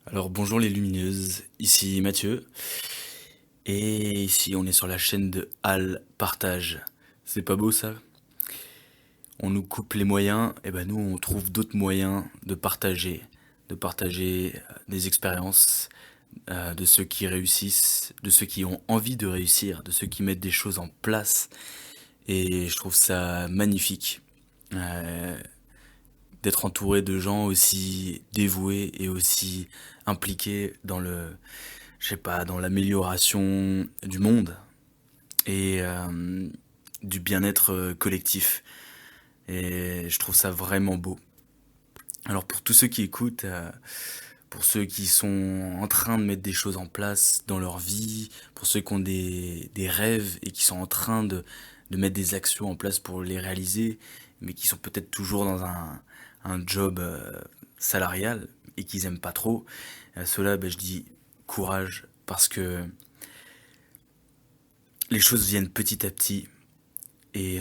Alors bonjour les lumineuses, ici Mathieu, et ici on est sur la chaîne de Al Partage. C'est pas beau ça? On nous coupe les moyens, et ben nous on trouve d'autres moyens de partager des expériences de ceux qui réussissent, de ceux qui ont envie de réussir, de ceux qui mettent des choses en place, et je trouve ça magnifique. Euh, D'être entouré de gens aussi dévoués et aussi impliqués dans je sais pas, dans l'amélioration du monde et du bien-être collectif. Et je trouve ça vraiment beau. Alors pour tous ceux qui écoutent, pour ceux qui sont en train de mettre des choses en place dans leur vie, pour ceux qui ont des rêves et qui sont en train de mettre des actions en place pour les réaliser, mais qui sont peut-être toujours dans un job salarial et qu'ils aiment pas trop, ceux-là, ben, je dis courage parce que les choses viennent petit à petit et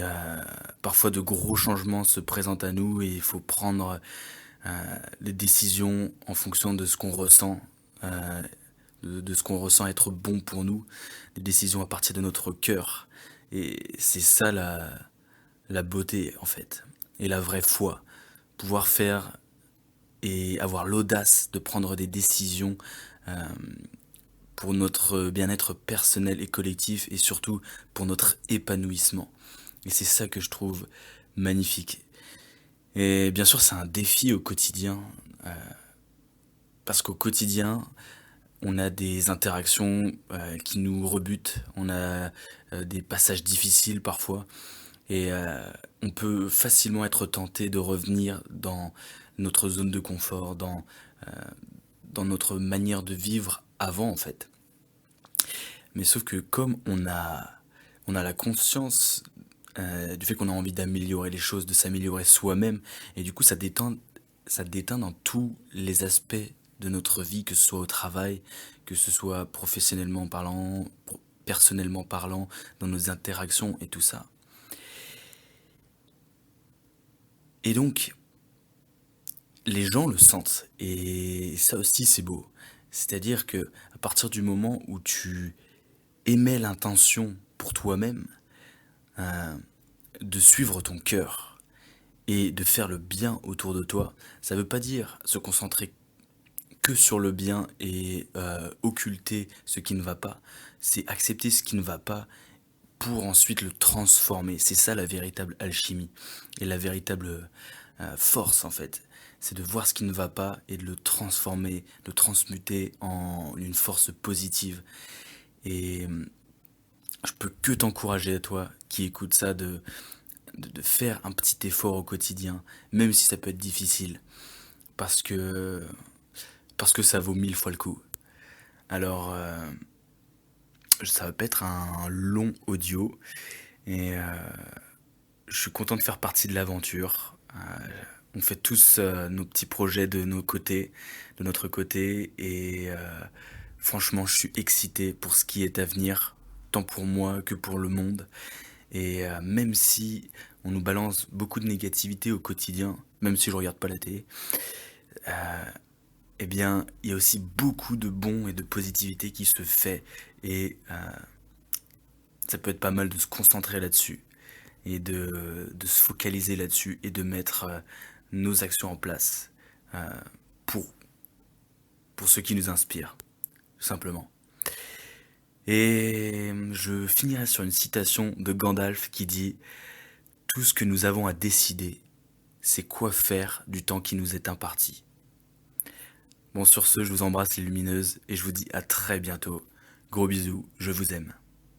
parfois de gros changements se présentent à nous et il faut prendre des décisions en fonction de ce qu'on ressent, euh, de ce qu'on ressent être bon pour nous, des décisions à partir de notre cœur. Et c'est ça la beauté en fait, et la vraie foi, pouvoir faire et avoir l'audace de prendre des décisions euh, pour notre bien-être personnel et collectif et surtout pour notre épanouissement. Et c'est ça que je trouve magnifique. Et bien sûr, c'est un défi au quotidien, euh, parce qu'au quotidien, on a des interactions qui nous rebutent, on a des passages difficiles parfois, et on peut facilement être tenté de revenir dans notre zone de confort, dans notre manière de vivre avant en fait. Mais sauf que comme on a la conscience du fait qu'on a envie d'améliorer les choses, de s'améliorer soi-même, et du coup ça déteint dans tous les aspects de notre vie, que ce soit au travail, que ce soit professionnellement parlant, personnellement parlant, dans nos interactions et tout ça. Et donc, les gens le sentent, et ça aussi c'est beau. C'est-à-dire que à partir du moment où tu émets l'intention pour toi-même, euh, de suivre ton cœur et de faire le bien autour de toi, ça veut pas dire se concentrer que sur le bien et occulter ce qui ne va pas. C'est accepter ce qui ne va pas pour ensuite le transformer. C'est ça la véritable alchimie et la véritable force en fait. C'est de voir ce qui ne va pas et de le transformer, de le transmuter en une force positive. Et je peux que t'encourager à toi qui écoute ça de faire un petit effort au quotidien, même si ça peut être difficile, parce que, parce que ça vaut mille fois le coup. Alors, ça va pas être un long audio, et je suis content de faire partie de l'aventure. On fait tous nos petits projets de nos côtés, de notre côté, et franchement, je suis excité pour ce qui est à venir, tant pour moi que pour le monde. Et même si on nous balance beaucoup de négativité au quotidien, même si je regarde pas la télé, eh bien, il y a aussi beaucoup de bon et de positivité qui se fait. Et ça peut être pas mal de se concentrer là-dessus et de se focaliser là-dessus et de mettre nos actions en place euh, pour, pour ce qui nous inspire, tout simplement. Et je finirai sur une citation de Gandalf qui dit: tout ce que nous avons à décider, c'est quoi faire du temps qui nous est imparti. Bon, sur ce, je vous embrasse les lumineuses et je vous dis à très bientôt. Gros bisous, je vous aime.